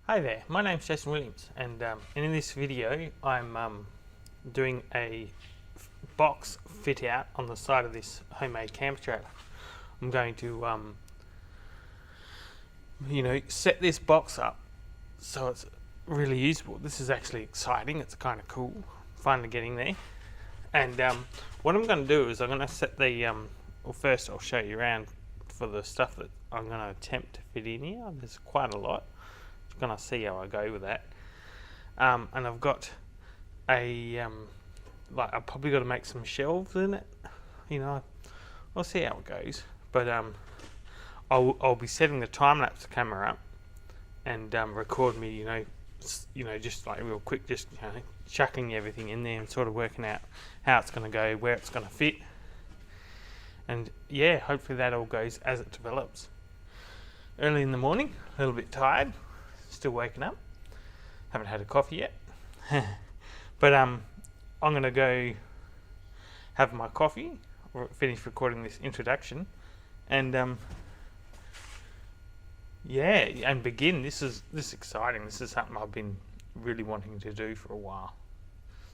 Hi there, my name's Jason Williams, and in this video I'm doing a box fit out on the side of this homemade camper trailer. I'm going to set this box up so it's really usable. This is actually exciting, it's kind of cool, finally getting there. And what I'm going to do is I'm going to set the, well, first I'll show you around for the stuff that I'm going to attempt to fit in here. There's quite a lot. Gonna see how I go with that, and I've got a I've probably got to make some shelves in it. I'll see how it goes, but I'll be setting the time-lapse camera up and record me just like real quick, just chucking everything in there and sort of working out how it's going to go, where it's going to fit, and yeah, hopefully that all goes as it develops. Early in the morning, a little bit tired, still waking up, haven't had a coffee yet, but I'm gonna go have my coffee, or finish recording this introduction, and and begin. This is exciting. This is something I've been really wanting to do for a while.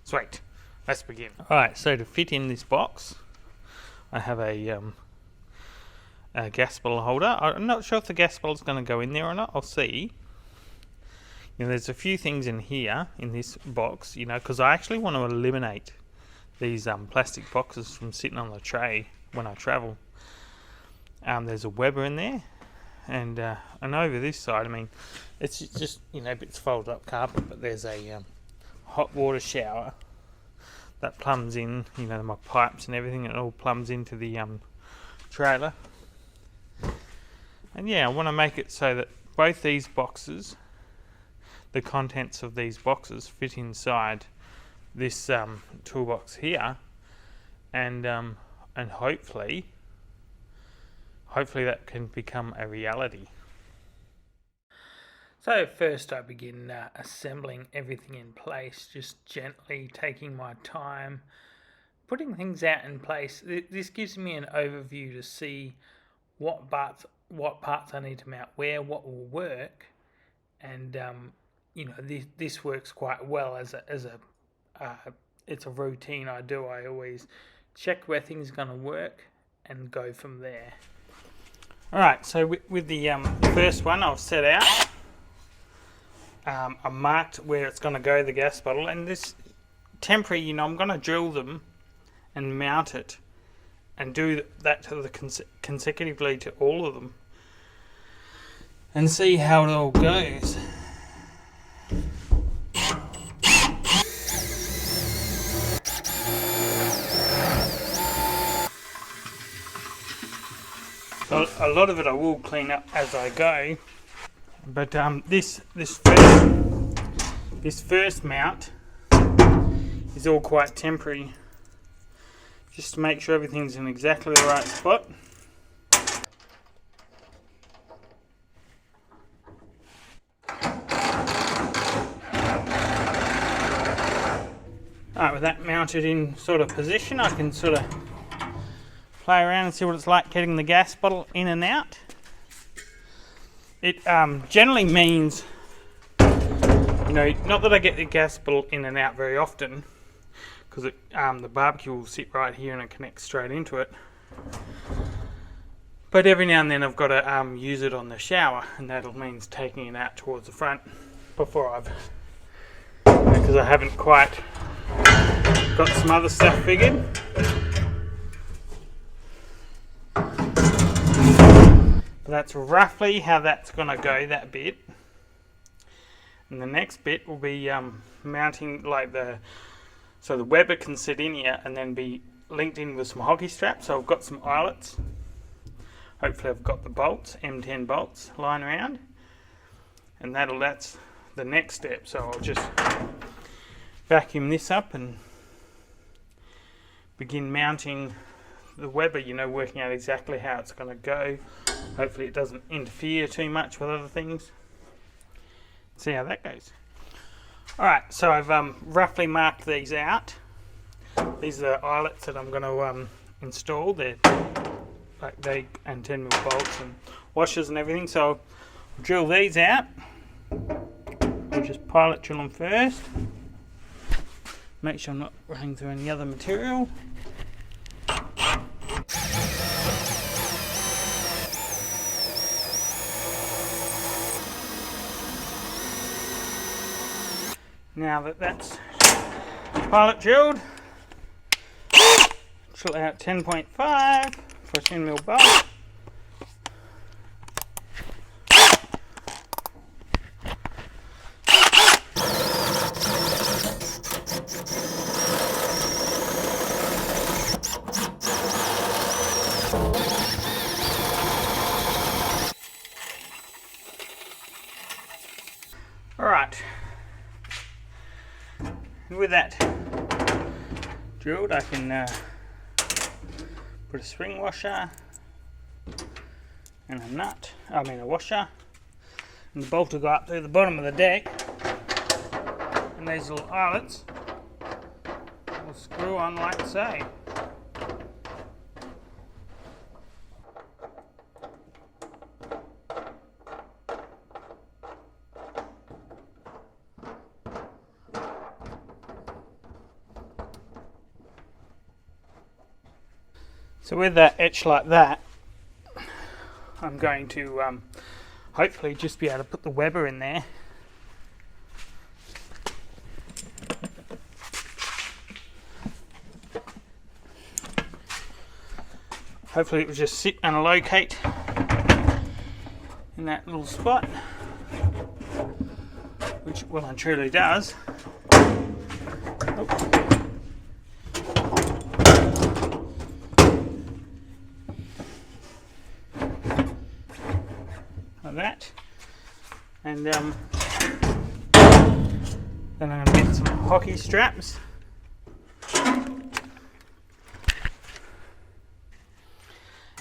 Sweet, let's begin. Alright, so to fit in this box I have a gas bottle holder. I'm not sure if the gas bottle is going to go in there or not. I'll see. There's a few things in here in this box, because I actually want to eliminate these plastic boxes from sitting on the tray when I travel. There's a Weber in there, and over this side, it's just bits folded up carpet, but there's a hot water shower that plumbs in, my pipes and everything. It all plumbs into the trailer, and I want to make it so that both these boxes, the contents of these boxes, fit inside this toolbox here, and hopefully that can become a reality. So first I begin assembling everything in place, just gently taking my time, putting things out in place. This gives me an overview to see what parts I need to mount where, what will work, and this works quite well as it's a routine I do. I always check where things are going to work and go from there. Alright, so with the first one I've set out, I marked where it's going to go, the gas bottle, and this temporary, I'm going to drill them and mount it and do that to the consecutively to all of them and see how it all goes. So a lot of it I will clean up as I go, but this first mount is all quite temporary, just to make sure everything's in exactly the right spot. Alright, with that mounted in sort of position, I can sort of play around and see what it's like getting the gas bottle in and out. It generally means, not that I get the gas bottle in and out very often, because the barbecue will sit right here and it connects straight into it. But every now and then I've got to use it on the shower, and that means taking it out towards the front because I haven't quite got some other stuff figured. That's roughly how that's going to go, that bit. And the next bit will be mounting so the Weber can sit in here and then be linked in with some hockey straps. So I've got some eyelets. Hopefully I've got the bolts, M10 bolts lying around. And that's the next step. So I'll just vacuum this up and begin mounting the Weber, working out exactly how it's going to go. Hopefully it doesn't interfere too much with other things. See how that goes. Alright, so I've roughly marked these out. These are the eyelets that I'm going to install. They're and 10mm bolts and washers and everything. So I'll drill these out I'll just pilot drill them first. Make sure I'm not running through any other material. Now that that's pilot drilled, drill out 10.5 for a 10mm bolt. Alright, and with that drilled, I can put a spring washer and a washer, and the bolt will go up through the bottom of the deck, and these little eyelets will screw on like so. So with that etch like that, I'm going to hopefully just be able to put the Weber in there. Hopefully it will just sit and locate in that little spot, which it well and truly does. Oh. That, and then I'm going to get some hockey straps.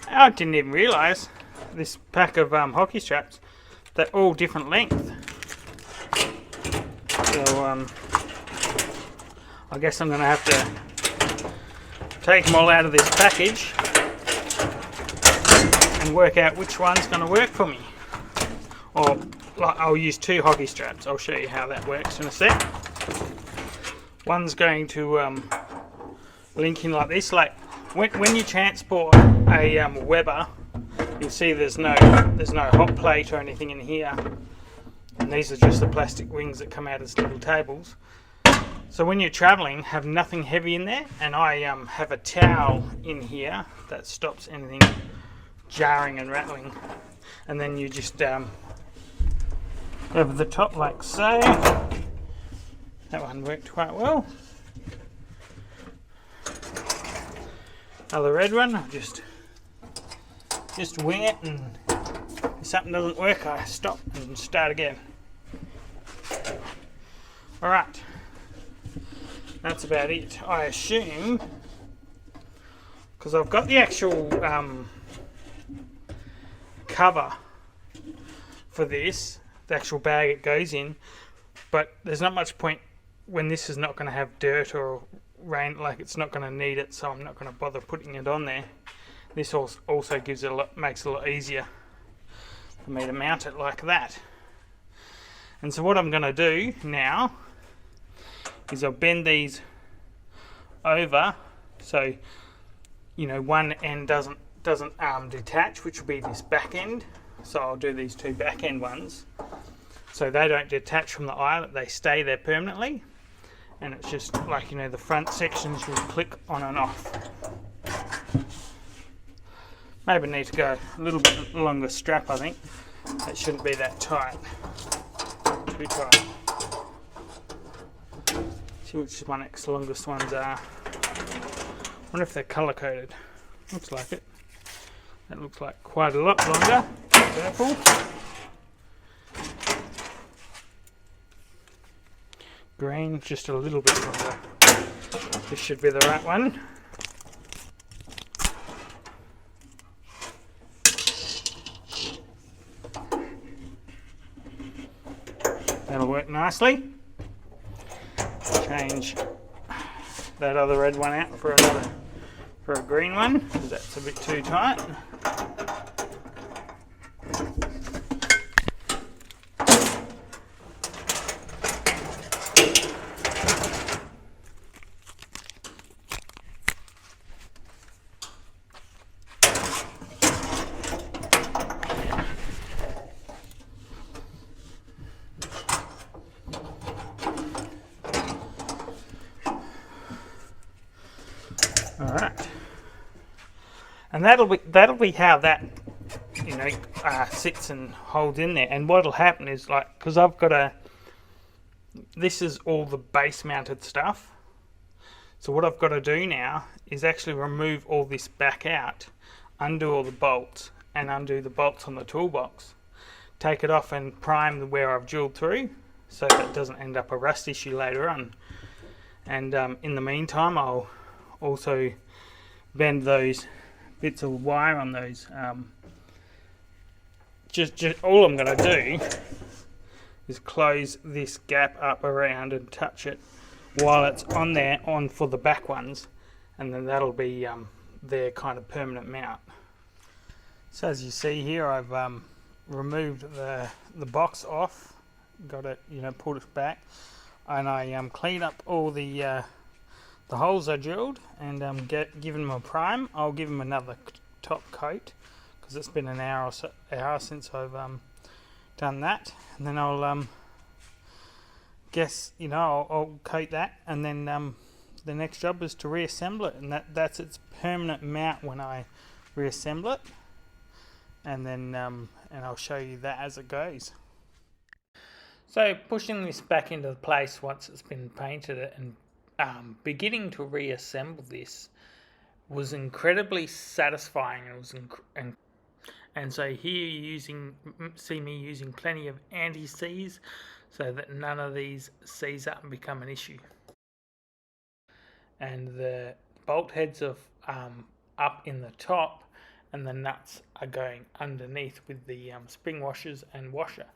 I didn't even realise this pack of hockey straps, they're all different length. So I guess I'm going to have to take them all out of this package and work out which one's going to work for me. Or I'll use 2 hockey straps. I'll show you how that works in a sec. One's going to link in like this. Like when you transport a Weber, you'll see there's no hot plate or anything in here, and these are just the plastic wings that come out as little tables. So when you're traveling, have nothing heavy in there, and I have a towel in here that stops anything jarring and rattling, and then you just over the top like so. That one worked quite well. Another red one, I'll just wing it, and if something doesn't work I stop and start again. Alright, that's about it. I assume, because I've got the actual cover for this, the actual bag it goes in, but there's not much point when this is not going to have dirt or rain, like it's not going to need it, so I'm not going to bother putting it on there. This also gives it makes it a lot easier for me to mount it like that. And so what I'm going to do now is I'll bend these over so one end doesn't detach, which will be this back end. So I'll do these 2 back end ones so they don't detach from the eyelet, they stay there permanently, and it's just like the front sections will click on and off. Maybe need to go a little bit longer strap, I think. It shouldn't be that tight. Too tight. See which my next longest ones are. Wonder if they're colour coded. Looks like it. That looks like quite a lot longer. Purple. Green, just a little bit longer. This should be the right one. That'll work nicely. Change that other red one out for a green one, because that's a bit too tight. And that'll be how that, you know, sits and holds in there. And what'll happen is, like, because I've got this is all the base mounted stuff. So what I've got to do now is actually remove all this back out, undo all the bolts, and undo the bolts on the toolbox. Take it off and prime where I've drilled through, so that it doesn't end up a rust issue later on. And in the meantime, I'll also bend those bits of wire on those. Just all I'm going to do is close this gap up around and touch it while it's on there for the back ones, and then that'll be their kind of permanent mount. So as you see here, I've removed the box off, got it, you know, pulled it back, and I cleaned up all the holes I drilled, and given them a prime. I'll give them another top coat because it's been an hour since I've done that, and then I'll I'll coat that, and then the next job is to reassemble it, and that's its permanent mount when I reassemble it, and then and I'll show you that as it goes. So pushing this back into place once it's been painted and beginning to reassemble this was incredibly satisfying. And so here you see me using plenty of anti-seize so that none of these seize up and become an issue. And the bolt heads are up in the top, and the nuts are going underneath with the spring washers and washer.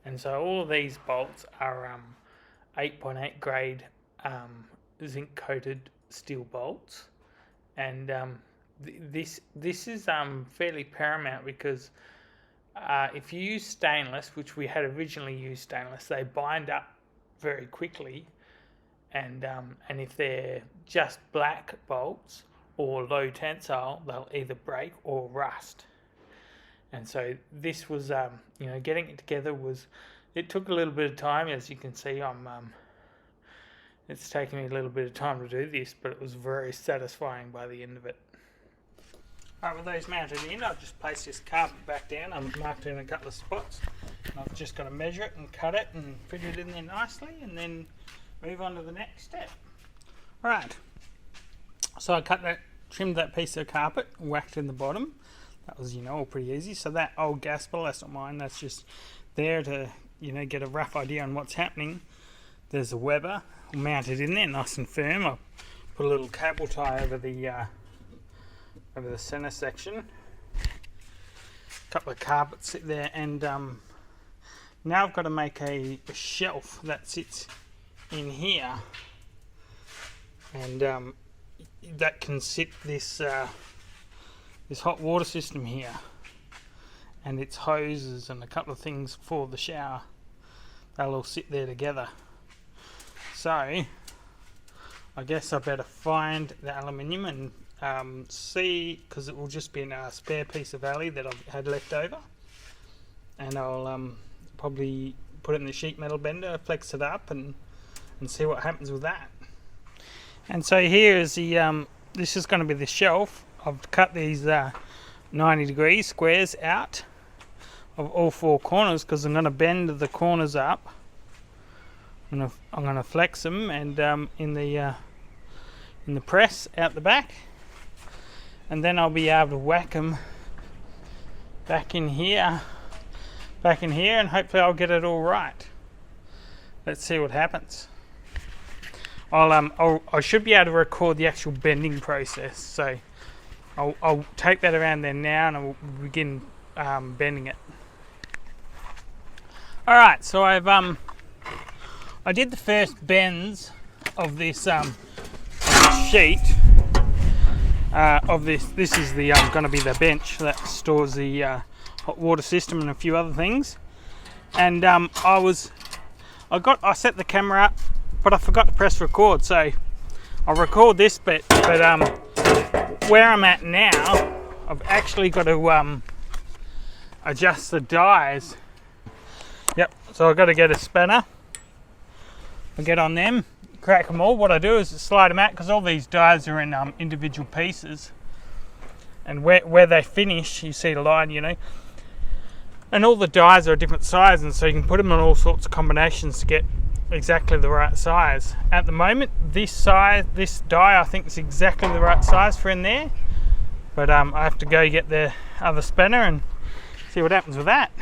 And so all of these bolts are 8.8 grade zinc coated steel bolts, and this is fairly paramount because if you use stainless, which we had originally used stainless, they bind up very quickly, and if they're just black bolts or low tensile, they'll either break or rust. And so this was getting it together it took a little bit of time. As you can see, it's taken me a little bit of time to do this, but it was very satisfying by the end of it. Alright, with those mounted in, I've just placed this carpet back down. I've marked it in a couple of spots. I've just got to measure it and cut it and fit it in there nicely, and then move on to the next step. Alright, so I trimmed that piece of carpet, whacked in the bottom. That was, all pretty easy. So that old gas bottle, that's not mine, that's just there to, get a rough idea on what's happening. There's a Weber mounted in there, nice and firm. I put a little cable tie over the center section. A couple of carpets sit there, and now I've got to make a shelf that sits in here, and that can sit this hot water system here, and its hoses and a couple of things for the shower. They'll all sit there together. So I guess I better find the aluminium and see, because it will just be a spare piece of alley that I've had left over, and I'll probably put it in the sheet metal bender, flex it up, and see what happens with that. And so here is the this is going to be the shelf. I've cut these 90-degree squares out of all four corners because I'm going to bend the corners up. I'm going to flex them, and in the press out the back, and then I'll be able to whack them back in here, and hopefully I'll get it all right. Let's see what happens. I should be able to record the actual bending process, so I'll take that around there now, and I'll begin bending it. Alright, so I did the first bends of this sheet of this. This is the going to be the bench that stores the hot water system and a few other things. And I set the camera up, but I forgot to press record, so I'll record this bit. But where I'm at now, I've actually got to adjust the dies. Yep, so I've got to get a spanner. I get on them, crack them all. What I do is slide them out, because all these dies are in individual pieces, and where they finish, you see the line, you know. And all the dies are a different size, and so you can put them in all sorts of combinations to get exactly the right size. At the moment, this die I think is exactly the right size for in there, but I have to go get the other spanner and see what happens with that.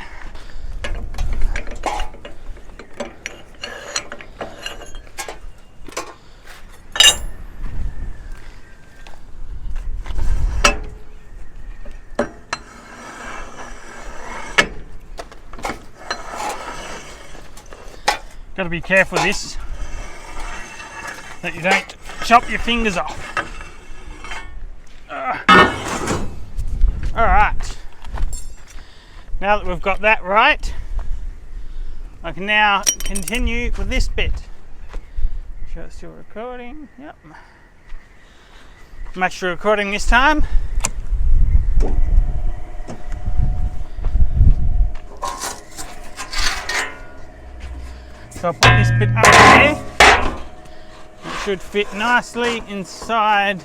Got to be careful with this, that you don't chop your fingers off. Alright, now that we've got that right, I can now continue with this bit. Sure it's still recording, yep. Make sure recording this time. So I'll put this bit up there. It should fit nicely inside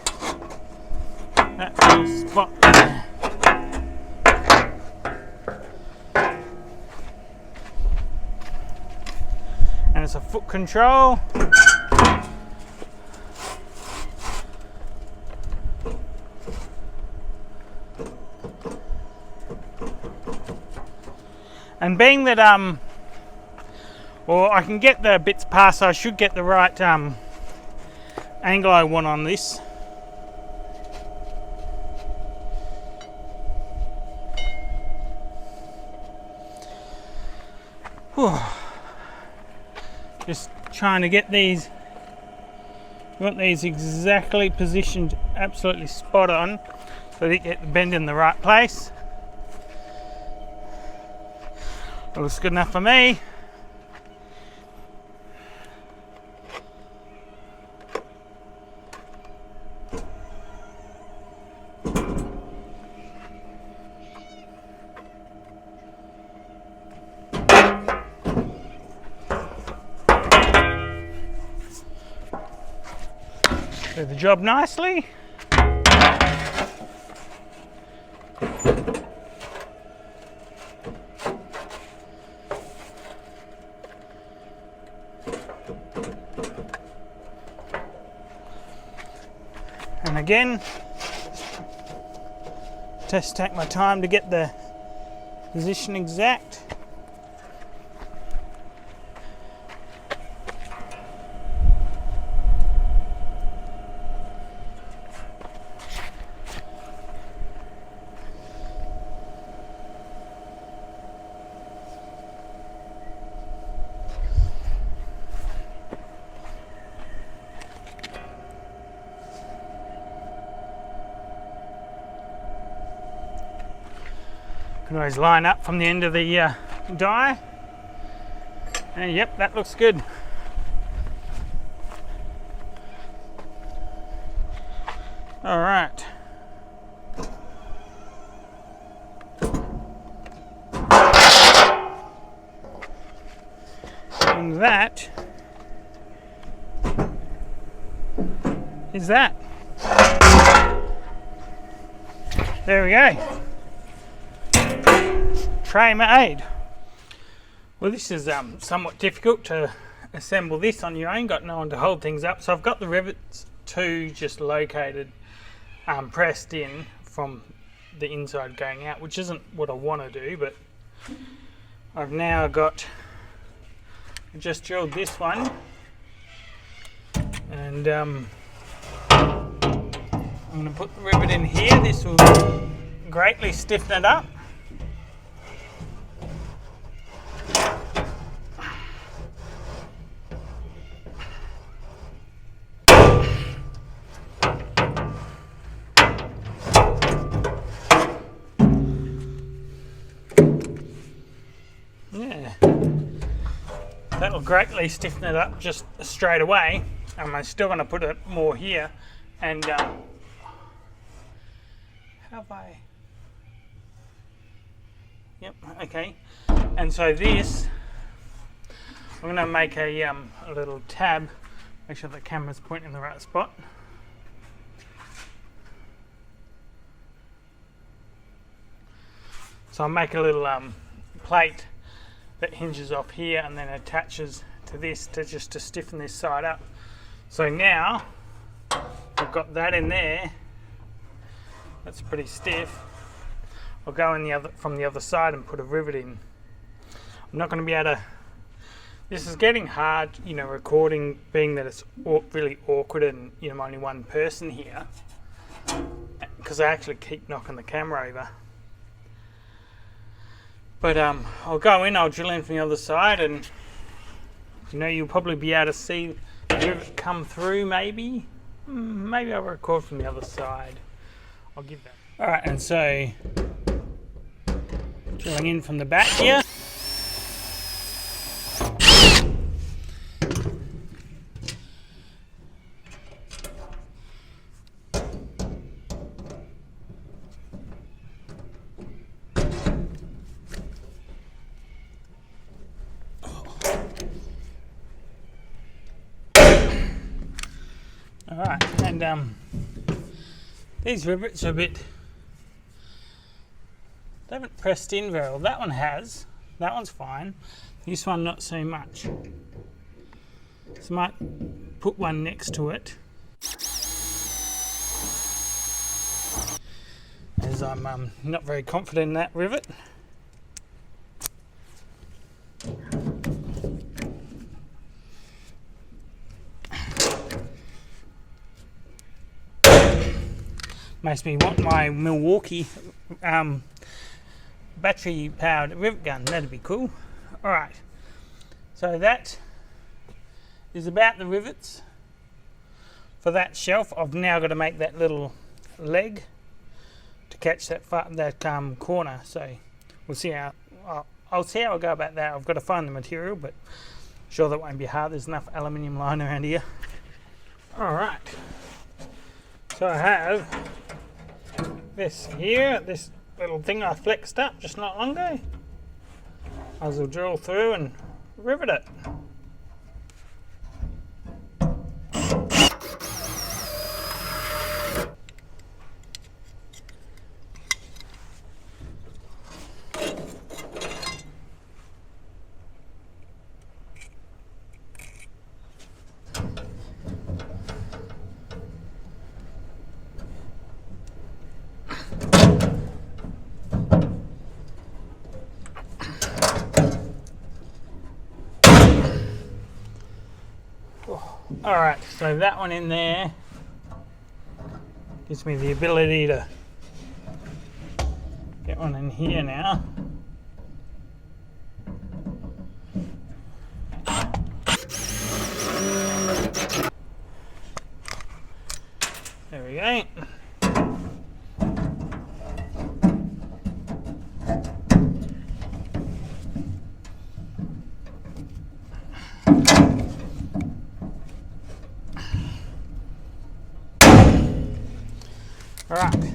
that little spot there. And it's a foot control. And being that or I can get the bits past, so I should get the right angle I want on this. Whew. Just trying to get these, you want these exactly positioned, absolutely spot on, so that you get the bend in the right place. It looks good enough for me. Do the job nicely. And again, just take my time to get the position exact. Can always line up from the end of the die, and yep, that looks good. All right. And that is that. There we go. Tray made. Well, this is somewhat difficult to assemble this on your own, got no one to hold things up, so I've got the rivets two just located, pressed in from the inside going out, which isn't what I want to do, but I've now got, just drilled this one, and I'm going to put the rivet in here. This will greatly stiffen it up. Yeah, that'll greatly stiffen it up just straight away. And I'm still going to put it more here. And have I? Yep. Okay. And so this, I'm going to make a little tab. Make sure the camera's pointing in the right spot. So I'll make a little plate that hinges off here and then attaches to this to stiffen this side up. So now I've got that in there. That's pretty stiff. I'll go in from the other side and put a rivet in. I'm not going to be able to. This is getting hard, you know, recording, being that it's really awkward and, you know, I'm only one person here, because I actually keep knocking the camera over. But I'll go in, I'll drill in from the other side, and you know, you'll probably be able to see the rivet come through. Maybe I'll record from the other side. I'll give that. All right, and so drilling in from the back here. Alright, and these rivets are a bit, they haven't pressed in very well. That one has, that one's fine. This one not so much. So I might put one next to it, as I'm not very confident in that rivet. Makes me want my Milwaukee battery powered rivet gun. That'd be cool. Alright, so that is about the rivets for that shelf. I've now got to make that little leg to catch that corner, so we'll see how I'll see how I go about that. I've got to find the material, but I'm sure that won't be hard. There's enough aluminium line around here. Alright, so I have this here, this little thing I flexed up just not long ago. I will drill through and rivet it. Alright, so that one in there gives me the ability to get one in here now. There we go. Alright,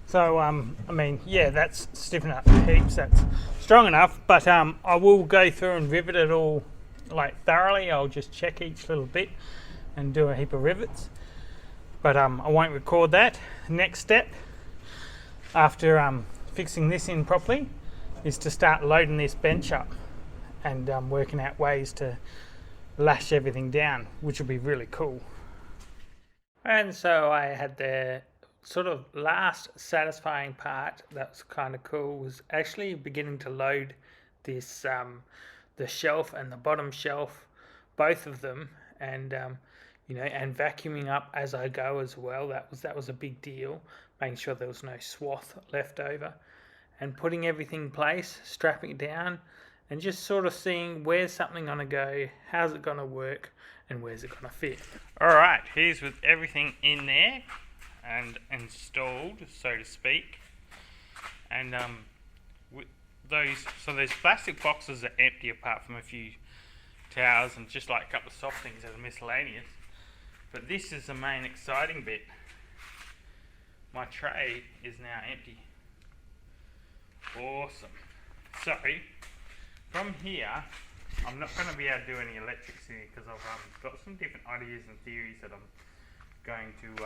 so I mean, yeah, that's stiffen up heaps, that's strong enough, but I will go through and rivet it all like thoroughly. I'll just check each little bit and do a heap of rivets, but I won't record that. Next step, after fixing this in properly, is to start loading this bench up and working out ways to lash everything down, which will be really cool. And so I had the sort of last satisfying part that was kind of cool, was actually beginning to load this the shelf and the bottom shelf, both of them, and you know, and vacuuming up as I go as well. That was a big deal, making sure there was no swath left over, and putting everything in place, strapping it down, and just sort of seeing where's something going to go, how's it going to work, and where's it going to fit. Alright, here's with everything in there and installed, so to speak. And with those plastic boxes are empty apart from a few towels and just like a couple of soft things that are miscellaneous. But this is the main exciting bit. My tray is now empty. Awesome. So, from here, I'm not going to be able to do any electrics in here because I've got some different ideas and theories that I'm going to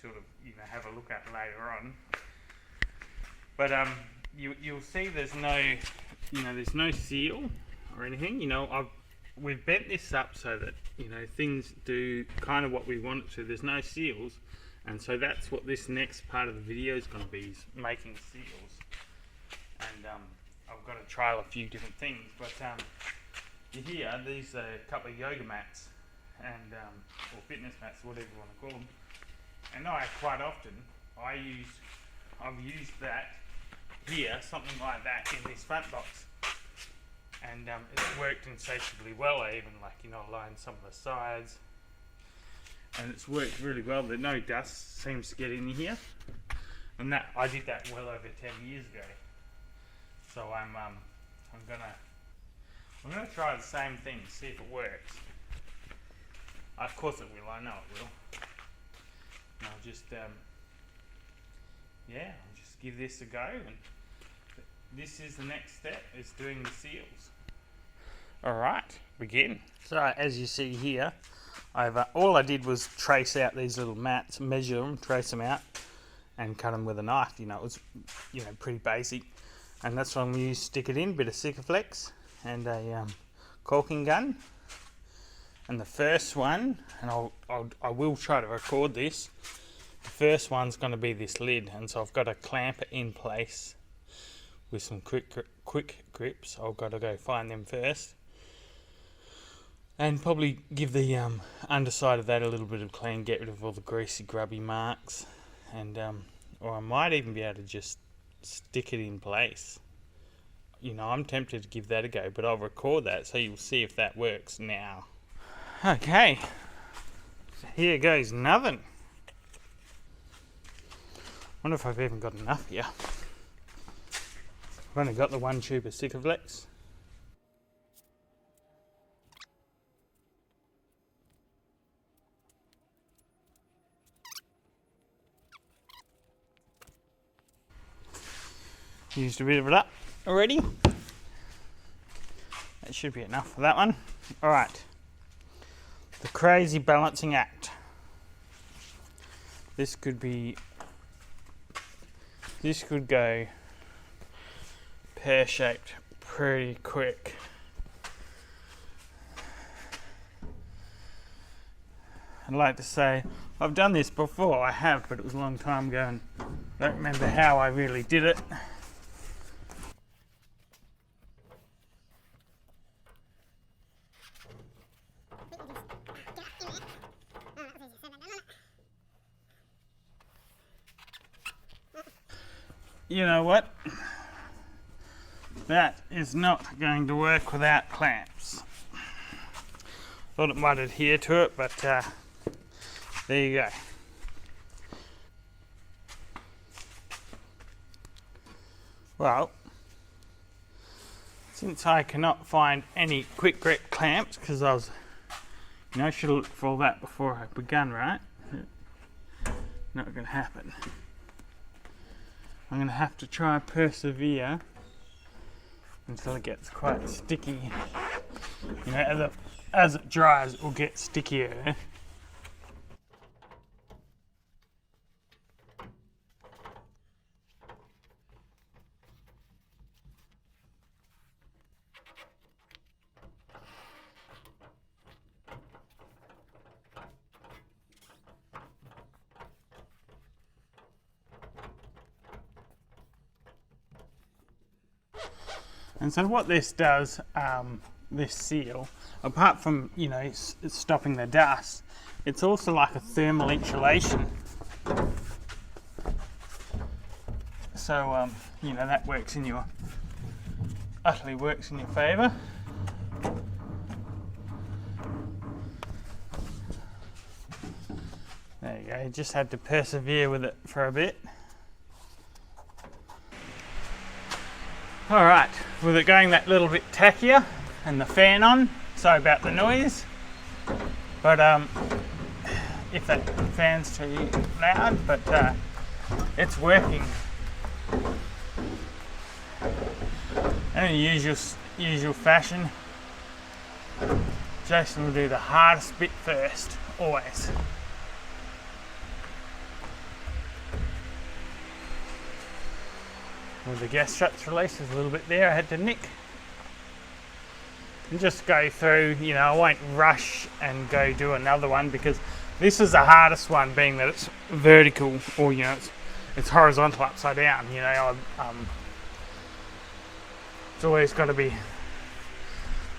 sort of, you know, have a look at later on. But you'll see there's no, there's no seal or anything. We've bent this up so that things do kind of what we want it to. There's no seals, and so that's what this next part of the video is going to be, is making seals. And I've got to trial a few different things, but here these are a couple of yoga mats and or fitness mats, whatever you want to call them. And quite often I've used that here, something like that, in this front box, and it's worked insatiably well. I even lined some of the sides, and it's worked really well. That no dust seems to get in here, and that I did that well over 10 years ago. So I'm gonna try the same thing, see if it works. Of course it will. I know it will. And I'll just I'll just give this a go, and this is the next step, is doing the seals. Alright, begin. So as you see here, all I did was trace out these little mats, measure them, trace them out, and cut them with a knife. It was pretty basic, and that's what I'm going to use. Stick it in, bit of Sikaflex and a caulking gun. And the first one, and I will try to record this, the first one's going to be this lid, and so I've got to clamp it in place with some quick grips. I've got to go find them first, and probably give the underside of that a little bit of clean, get rid of all the greasy grubby marks, and or I might even be able to just stick it in place. I'm tempted to give that a go, but I'll record that so you'll see if that works now. Okay, so here goes nothing. Wonder if I've even got enough here. I've only got the one tube of Sikaflex. Used a bit of it up already. That should be enough for that one. Alright. The crazy balancing act. This could go pear-shaped pretty quick. I'd like to say I've done this before. I have, but it was a long time ago, and I don't remember how I really did it. You know what? That is not going to work without clamps. Thought it might adhere to it, but there you go. Well, since I cannot find any quick grip clamps, because I was, should have looked for all that before I begun, right? Not going to happen. I'm going to have to try and persevere until it gets quite sticky. As it dries, it will get stickier. And so what this does, this seal, apart from it's stopping the dust, it's also like a thermal insulation. So that utterly works in your favour. There you go. You just had to persevere with it for a bit. Alright, with it going that little bit tackier and the fan on, sorry about the noise, but if that fan's too loud, but it's working. And in the usual fashion, Jason will do the hardest bit first, always. with the gas struts released. There's a little bit there I had to nick. And just go through, you know, I won't rush and go do another one because this is the hardest one, being that it's vertical, or you know, it's horizontal upside down. You know, it's always got to be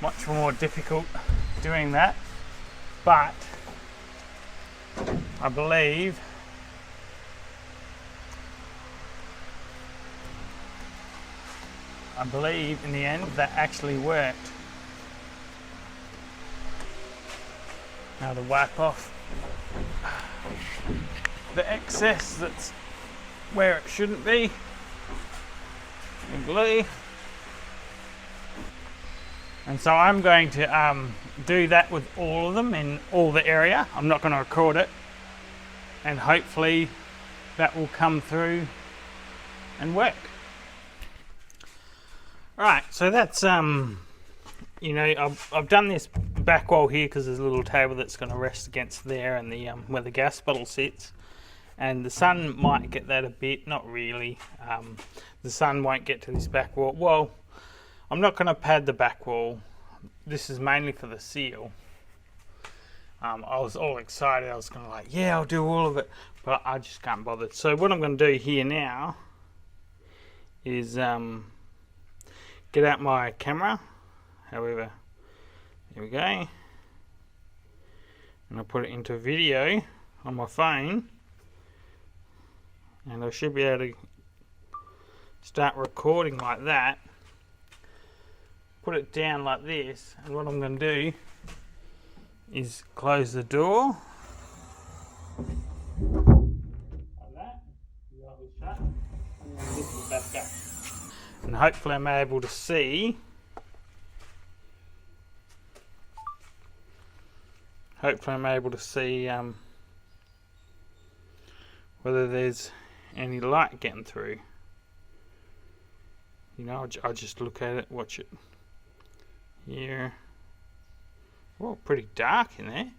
much more difficult doing that. But I believe in the end that actually worked. Now to wipe off the excess that's where it shouldn't be, and glue. And so I'm going to do that with all of them in all the area. I'm not going to record it, and hopefully that will come through and work. Right, so that's you know, I've done this back wall here because there's a little table that's going to rest against there, and the where the gas bottle sits, and the sun might get that a bit, not really. The sun won't get to this back wall. Well, I'm not going to pad the back wall. This is mainly for the seal. I was all excited. I was going to like, yeah, I'll do all of it, but I just can't bother. So what I'm going to do here now is get out my camera. However, there we go, and I'll put it into video on my phone, and I should be able to start recording like that. Put it down like this, and what I'm going to do is close the door like that, shut, and then lift it back up, and hopefully I'm able to see. Hopefully I'm able to see whether there's any light getting through. You know, I'll just look at it, watch it here. Oh, pretty dark in there.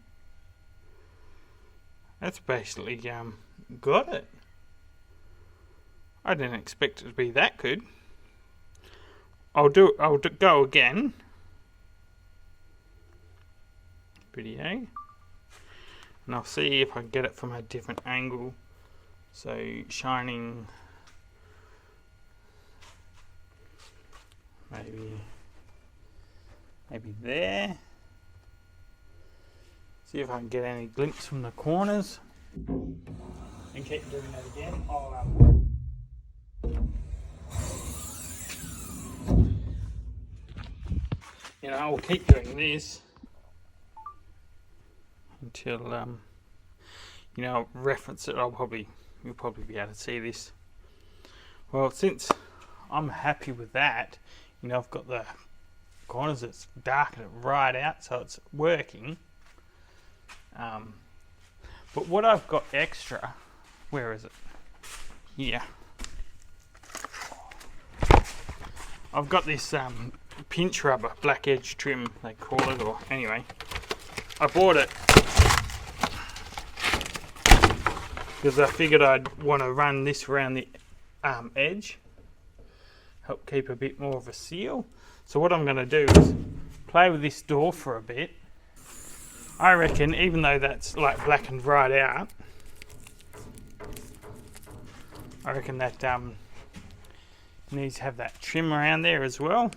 That's basically got it. I didn't expect it to be that good. I'll go again. Video, and I'll see if I can get it from a different angle, so shining maybe there. See if I can get any glimpse from the corners, and keep doing that again. You know, I'll keep doing this until you know, I'll reference it. You'll probably be able to see this. Well, since I'm happy with that, you know, I've got the corners that's darkened it right out, so it's working. But what I've got extra, where is it? Here. I've got this pinch rubber, black edge trim they call it, or anyway, I bought it because I figured I'd want to run this around the edge, help keep a bit more of a seal. So what I'm going to do is play with this door for a bit. I reckon, even though that's like blackened right out, I reckon that needs to have that trim around there as well.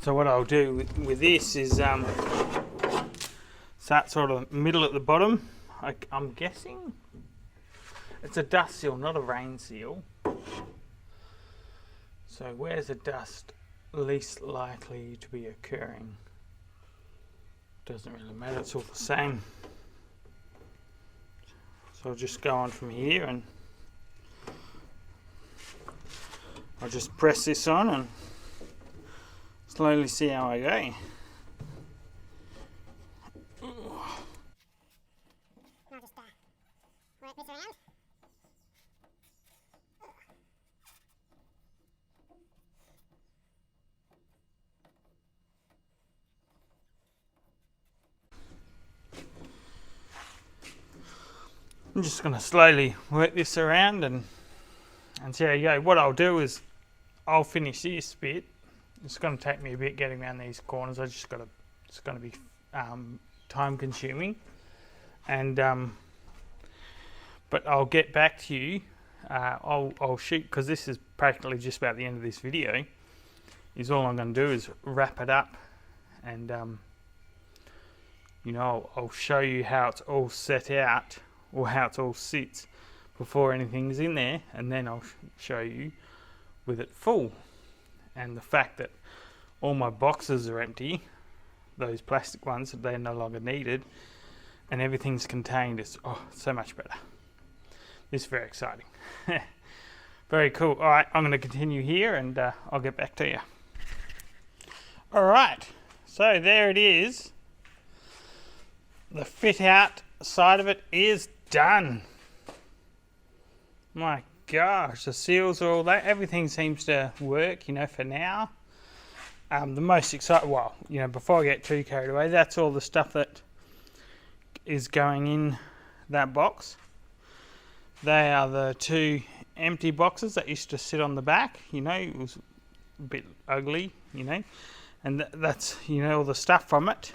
So what I'll do with this is start sort of middle at the bottom. I'm guessing it's a dust seal, not a rain seal. So where's the dust least likely to be occurring? Doesn't really matter, it's all the same. So I'll just go on from here, and I'll just press this on and slowly see how I go. I'll just work this around. I'm just going to slowly work this around and see how you go. What I'll do is I'll finish this bit. It's going to take me a bit getting around these corners. It's going to be time consuming, and but I'll get back to you. I'll shoot, because this is practically just about the end of this video. Is all I'm going to do is wrap it up, and you know, I'll show you how it's all set out, or how it all sits before anything's in there, and then I'll show you with it full, and the fact that all my boxes are empty, those plastic ones, they're no longer needed, and everything's contained. It's so much better. This is very exciting. Very cool. All right, I'm going to continue here, and I'll get back to you. All right, so there it is. The fit out side of it is done. My gosh, the seals are all that. Everything seems to work, you know, for now. The most exciting, well, you know, before I get too carried away, that's all the stuff that is going in that box. They are the two empty boxes that used to sit on the back. You know, it was a bit ugly, you know, and that's, you know, all the stuff from it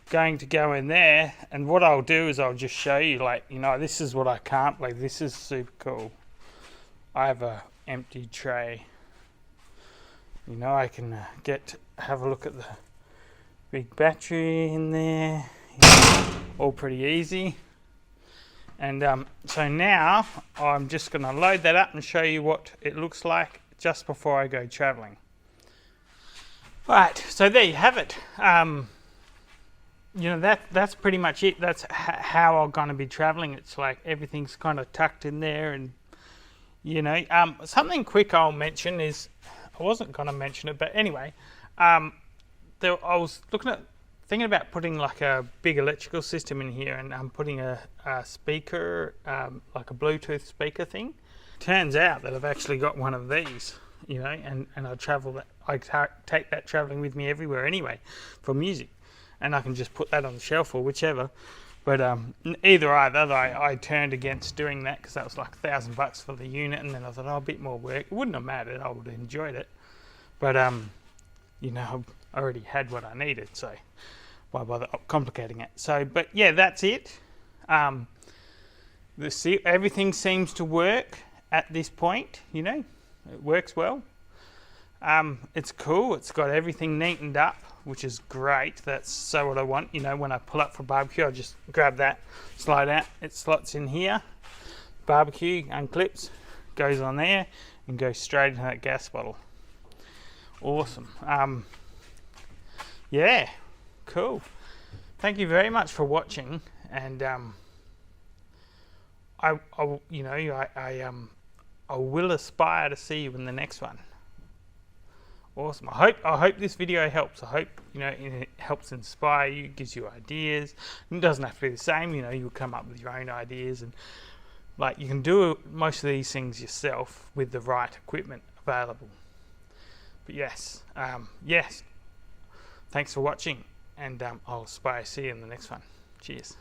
going to go in there. And what I'll do is I'll just show you, like, you know, this is what I can't believe. This is super cool. I have a empty tray. You know, I can have a look at the big battery in there. All pretty easy. And so now I'm just going to load that up and show you what it looks like just before I go traveling. Right, so there you have it. You know, that's pretty much it. That's how I'm going to be traveling. It's like everything's kind of tucked in there, and you know, something quick I'll mention is, I wasn't going to mention it, but anyway, I was thinking about putting like a big electrical system in here, and I'm putting a speaker, like a Bluetooth speaker thing. Turns out that I've actually got one of these, you know, and I take that traveling with me everywhere anyway for music, and I can just put that on the shelf or whichever. But either I turned against doing that, because that was like $1,000 for the unit, and then I thought, a bit more work. It wouldn't have mattered. I would have enjoyed it, but you know, I already had what I needed, so why bother complicating it? So, but yeah, that's it. Everything seems to work at this point. You know, it works well. It's cool. It's got everything neatened up, which is great. That's so what I want. You know, when I pull up for barbecue, I just grab that, slide out. It slots in here. Barbecue, unclips, goes on there, and goes straight into that gas bottle. Awesome. Yeah, cool. Thank you very much for watching, and I will aspire to see you in the next one. Awesome. I hope this video helps. I hope, you know, it helps inspire you, gives you ideas. It doesn't have to be the same. You know, you'll come up with your own ideas, and like, you can do most of these things yourself with the right equipment available. But yes, yes. Thanks for watching, and I'll aspire to see you in the next one. Cheers.